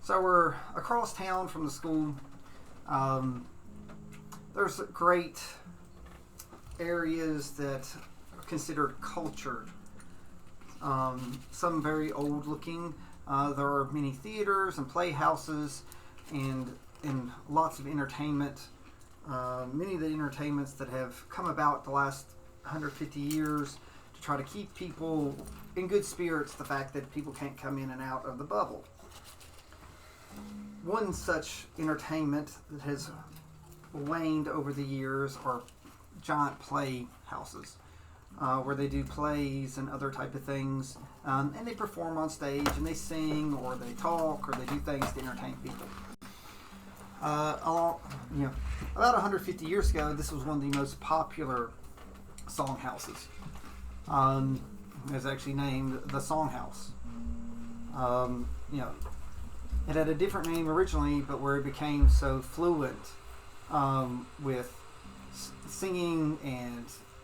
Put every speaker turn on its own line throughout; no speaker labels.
So we're across town from the school. There's great areas that are considered cultured. Some very old looking. There are many theaters and playhouses and lots of entertainment. Many of the entertainments that have come about the last 150 years to try to keep people in good spirits, the fact that people can't come in and out of the bubble. One such entertainment that has waned over the years are giant playhouses, where they do plays and other type of things, and they perform on stage and they sing or they talk or they do things to entertain people. About 150 years ago, this was one of the most popular song houses. It was actually named the Song House. It had a different name originally, but where it became so fluent with singing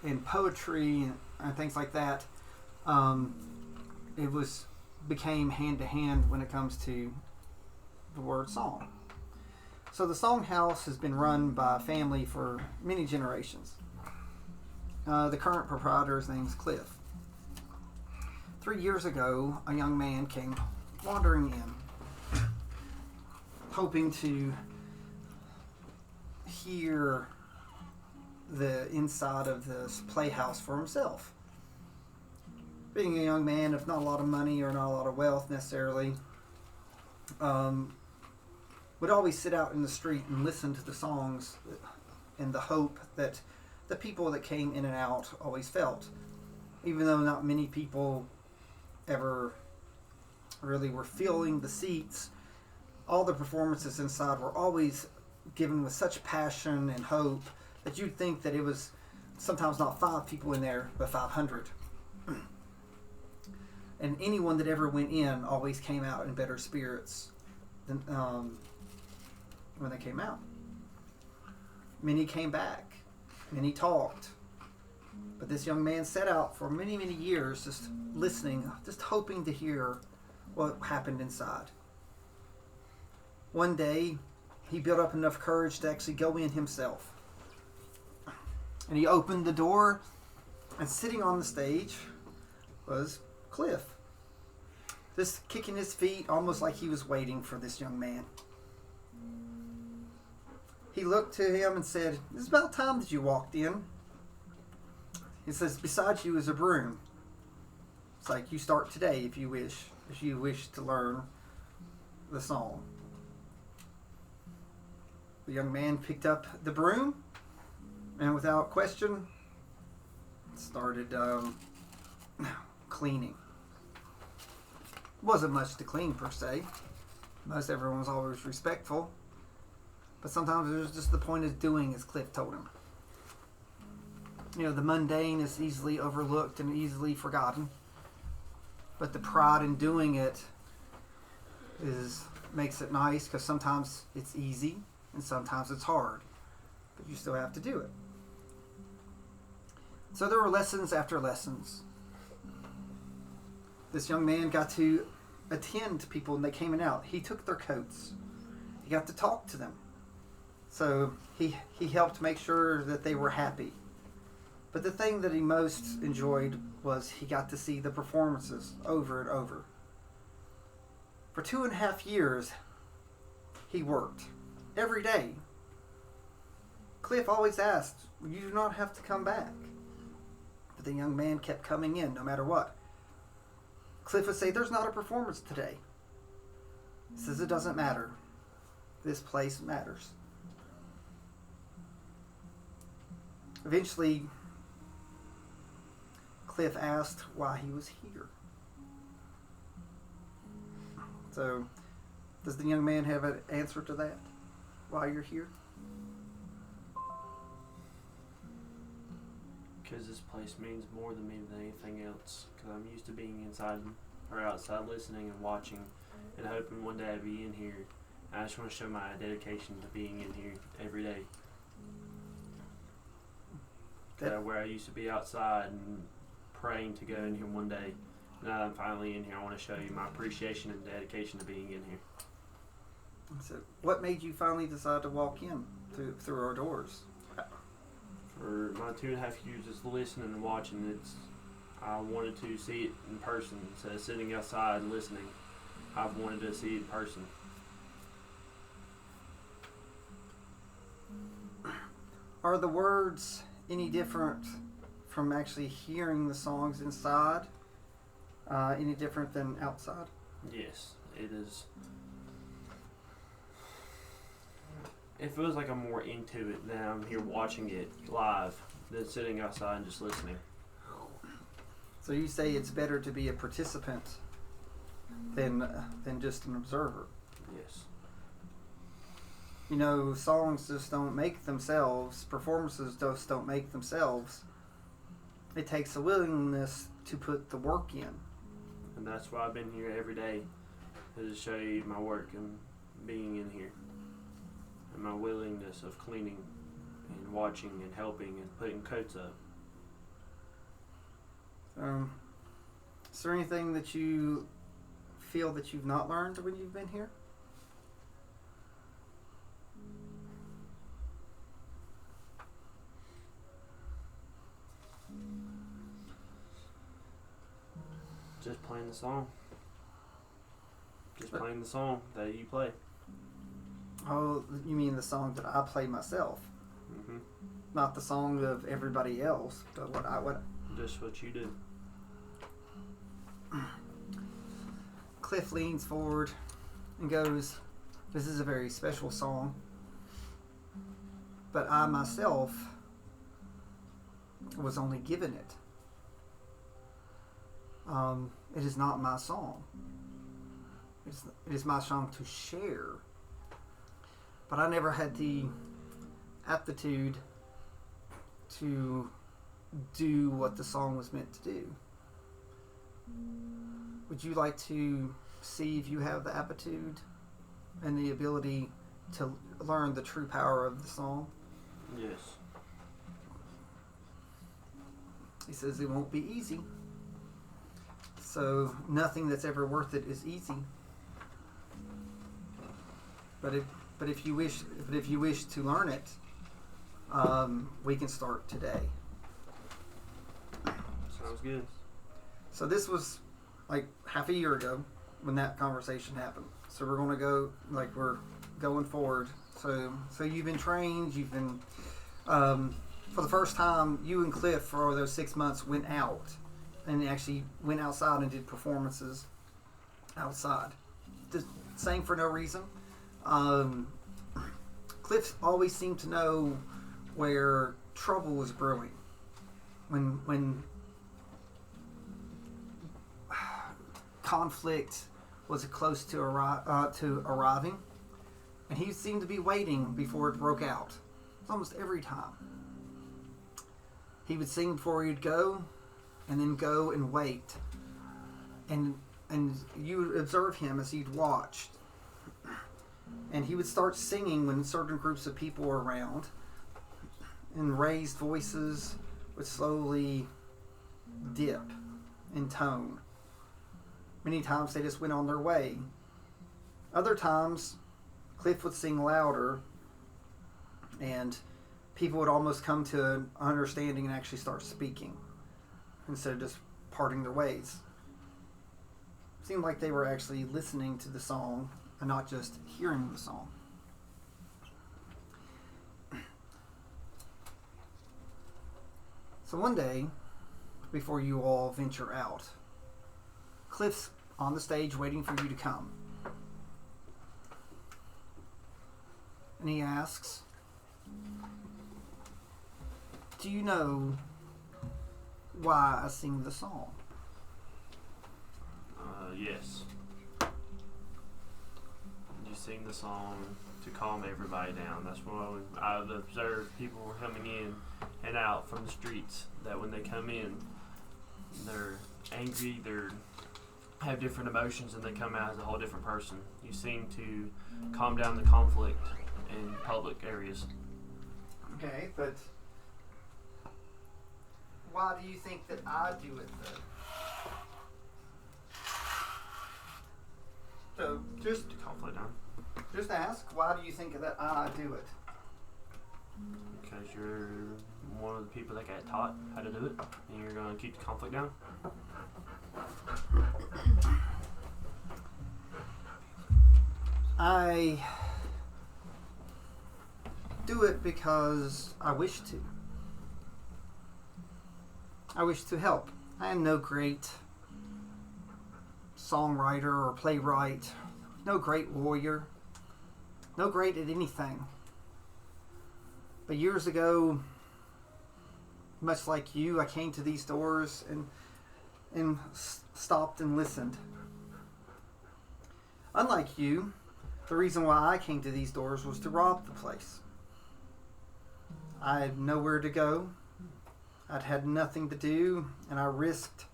and poetry and things like that, it became hand to hand when it comes to the word song. So the Song House has been run by a family for many generations. The current proprietor's name is Cliff. 3 years ago, a young man came wandering in, hoping to hear the inside of this playhouse for himself. Being a young man, if not a lot of money or not a lot of wealth necessarily, would always sit out in the street and listen to the songs in the hope that the people that came in and out always felt. Even though not many people ever really were filling the seats, all the performances inside were always given with such passion and hope that you'd think that it was sometimes not 5 people in there, but 500. And anyone that ever went in always came out in better spirits than when they came out. Many came back. Many talked. But this young man set out for many, many years just listening, just hoping to hear what happened inside. One day, he built up enough courage to actually go in himself. And he opened the door, and sitting on the stage was Cliff. Just kicking his feet, almost like he was waiting for this young man. He looked to him and said, "It's about time that you walked in." He says, "Beside you is a broom. It's like you start today if you wish to learn the song." The young man picked up the broom and without question started cleaning. Wasn't much to clean per se. Most everyone was always respectful. But sometimes it was just the point of doing as Cliff told him. The mundane is easily overlooked and easily forgotten. But the pride in doing it makes it nice, because sometimes it's easy and sometimes it's hard. But you still have to do it. So there were lessons after lessons. This young man got to attend to people when they came in and out. He took their coats. He got to talk to them. So he helped make sure that they were happy. But the thing that he most enjoyed was he got to see the performances over and over. For 2.5 years, he worked every day. Cliff always asked, "You do not have to come back." But the young man kept coming in no matter what. Cliff would say, "There's not a performance today." He says, "It doesn't matter. This place matters." Eventually, Cliff asked why he was here. So, does the young man have an answer to that? Why you're here?
Because this place means more to me than anything else. Because I'm used to being inside or outside listening and watching and hoping one day I'd be in here. I just want to show my dedication to being in here every day. Where I used to be outside and praying to go in here one day. Now that I'm finally in here, I want to show you my appreciation and dedication to being in here.
So, what made you finally decide to walk in through our doors?
For my 2.5 years just listening and watching, I wanted to see it in person instead of sitting outside and listening. I've wanted to see it in person.
Are the words any different from actually hearing the songs inside? Any different than outside?
Yes, it is. It feels like I'm more into it than I'm here watching it live than sitting outside and just listening.
So you say it's better to be a participant than just an observer.
Yes.
You know, songs just don't make themselves. Performances just don't make themselves. It takes a willingness to put the work in.
And that's why I've been here every day, to show you my work and being in here. And my willingness of cleaning and watching and helping and putting coats up.
Is there anything that you feel that you've not learned when you've been here?
Just playing the song. Just playing the song that you play.
Oh, you mean the song that I play myself?
Mm-hmm.
Not the song of everybody else, but what
Just what you do.
Cliff leans forward and goes, "This is a very special song, but I myself was only given it. It is not my song. It is my song to share. But I never had the aptitude to do what the song was meant to do. Would you like to see if you have the aptitude and the ability to learn the true power of the song?"
Yes.
He says it won't be easy. So nothing that's ever worth it is easy. But if you wish to learn it, we can start today.
Sounds good.
So this was like half a year ago when that conversation happened. So we're going to go, like, we're going forward. So you've been trained. You've been for the first time. You and Cliff for those 6 months went out and actually went outside and did performances outside. Just saying for no reason. Cliff always seemed to know where trouble was brewing. When conflict was close to arriving, and he seemed to be waiting before it broke out. Almost every time. He would sing before he'd go, and then go and wait. And you would observe him as he'd watched. And he would start singing when certain groups of people were around, and raised voices would slowly dip in tone. Many times they just went on their way. Other times, Cliff would sing louder, and people would almost come to an understanding and actually start speaking instead of just parting their ways. It seemed like they were actually listening to the song and not just hearing the song. So one day, before you all venture out, Cliff's on the stage waiting for you to come. And he asks, "Do you know why I sing the song?"
Yes. You sing the song to calm everybody down. That's why I've observed people coming in and out from the streets, that when they come in, they're angry, they're have different emotions, and they come out as a whole different person. You seem to calm down the conflict in public areas.
Okay, but why do you think that I do it though? So
Just to calm it down.
Just ask, why do you think that I do it?
Because you're one of the people that got taught how to do it, and you're going to keep the conflict down.
I do it because I wish to. I wish to help. I am no great songwriter or playwright, no great warrior, no great at anything. But years ago, much like you, I came to these doors and stopped and listened. Unlike you, the reason why I came to these doors was to rob the place. I had nowhere to go. I'd had nothing to do, and I risked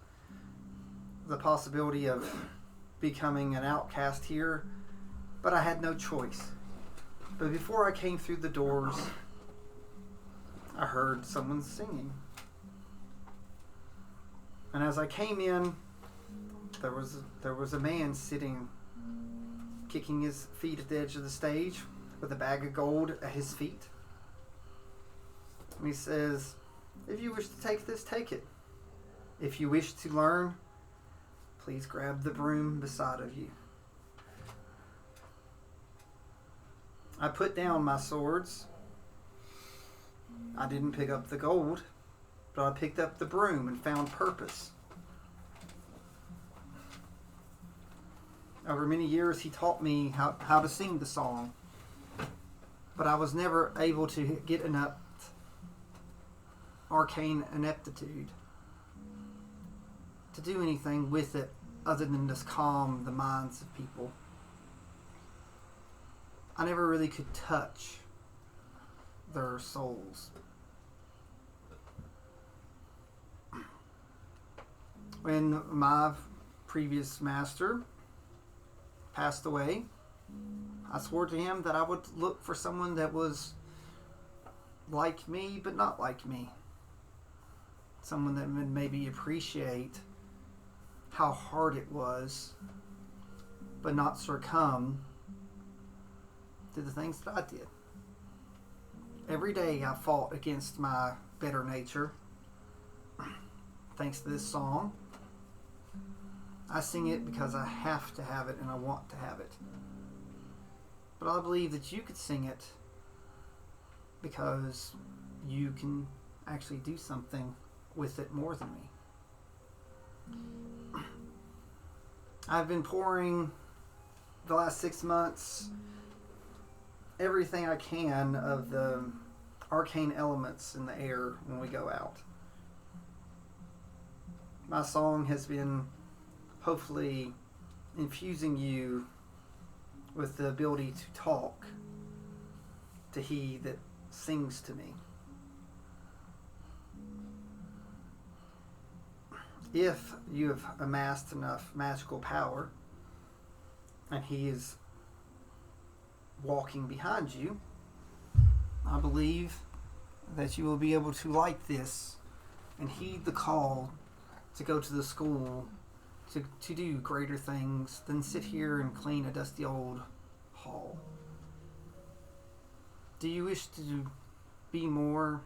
the possibility of becoming an outcast here, but I had no choice. But before I came through the doors, I heard someone singing. And as I came in, there was a man sitting, kicking his feet at the edge of the stage with a bag of gold at his feet. And he says, "If you wish to take this, take it. If you wish to learn, please grab the broom beside of you." I put down my swords. I didn't pick up the gold, but I picked up the broom and found purpose. Over many years, he taught me how to sing the song, but I was never able to get enough arcane ineptitude to do anything with it other than just calm the minds of people. I never really could touch their souls. When my previous master passed away, I swore to him that I would look for someone that was like me but not like me. Someone that would maybe appreciate how hard it was but not succumb to the things that I did. Every day I fought against my better nature. Thanks to this song, I sing it because I have to have it and I want to have it. But I believe that you could sing it because you can actually do something with it more than me. I've been pouring the last 6 months everything I can of the arcane elements in the air when we go out. My song has been hopefully infusing you with the ability to talk to he that sings to me. If you have amassed enough magical power and he is walking behind you, I believe that you will be able to like this and heed the call to go to the school to do greater things than sit here and clean a dusty old hall. Do you wish to be more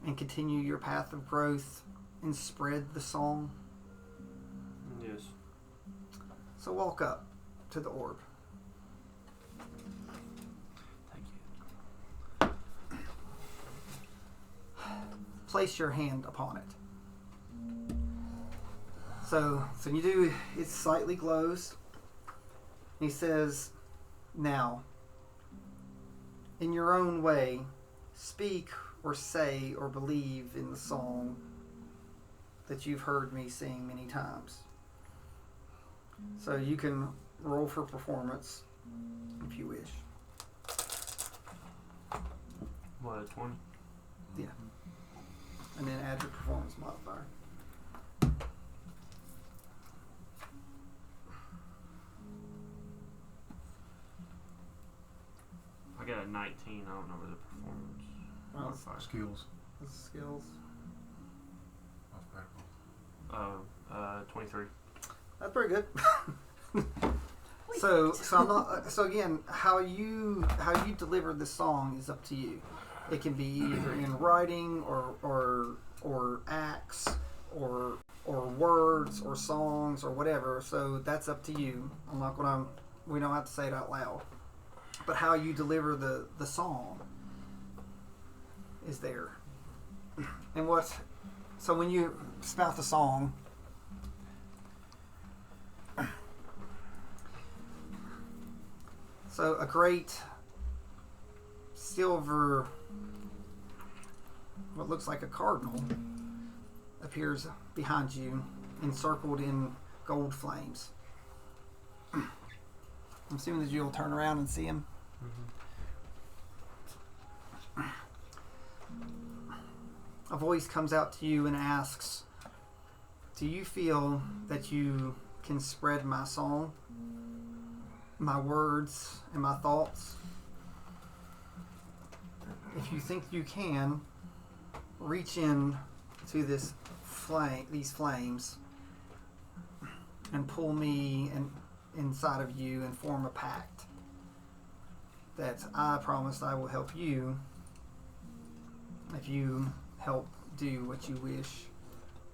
and continue your path of growth and spread the song?
Yes.
So walk up to the orb.
Thank you.
Place your hand upon it. So when you do, it slightly glows. He says, "Now, in your own way, speak or say or believe in the song that you've heard me sing many times." So you can roll for performance if you wish.
What, 20?
Yeah. And then add your performance modifier.
I got a 19. I don't know where the performance.
Well,
modifier.
Skills.
that's skills.
Alphabetical.
23.
That's pretty good. So I'm not. So again, how you deliver this song is up to you. It can be either in writing or acts or words or songs or whatever. So that's up to you. I'm not gonna. We don't have to say it out loud. But how you deliver the song is there. And what? So when you spout the song. So a great silver, what looks like a cardinal, appears behind you, encircled in gold flames. I'm assuming that you'll turn around and see him.
Mm-hmm.
A voice comes out to you and asks, "Do you feel that you can spread my song, my words, and my thoughts? If you think you can, reach in to these flames and pull me inside of you and form a pact that I promise I will help you if you help do what you wish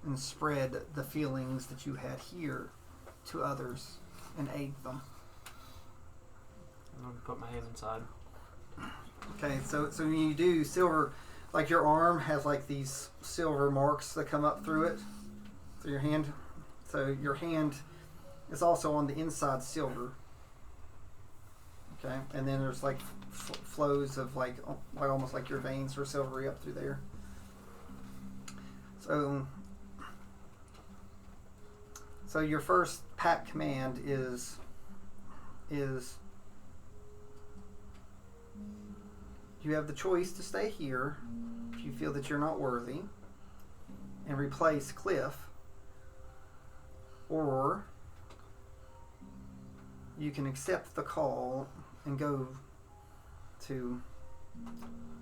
and spread the feelings that you had here to others and aid them."
I'm gonna put my hand inside.
Okay, so when you do silver, like your arm has like these silver marks that come up through it, through your hand. So your hand is also on the inside silver. Okay, and then there's like flows of like almost like your veins are silvery up through there. So your first pact command is you have the choice to stay here if you feel that you're not worthy and replace Cliff, or you can accept the call and go to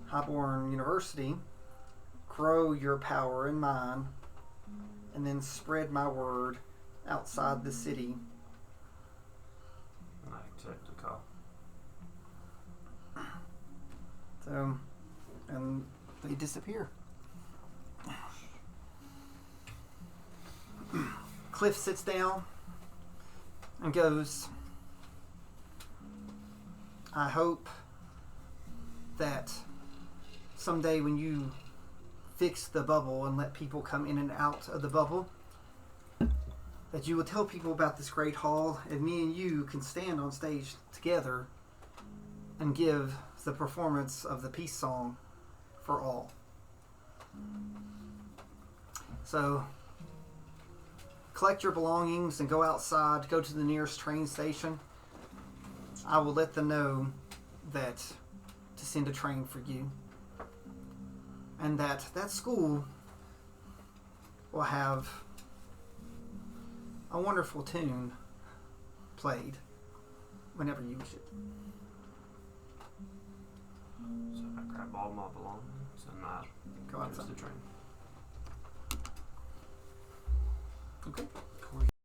Highborn University, grow your power and mine, and then spread my word outside the city.
I accept the call.
So, and they disappear. Cliff sits down and goes, "I hope that someday when you fix the bubble and let people come in and out of the bubble, that you will tell people about this great hall, and me and you can stand on stage together and give the performance of the peace song for all." So collect your belongings and go outside, go to the nearest train station. I will let them know that to send a train for you, and that school will have a wonderful tune played whenever you wish it.
So I grab all my belongings and I
Go
go
outside.
to the train.
Okay.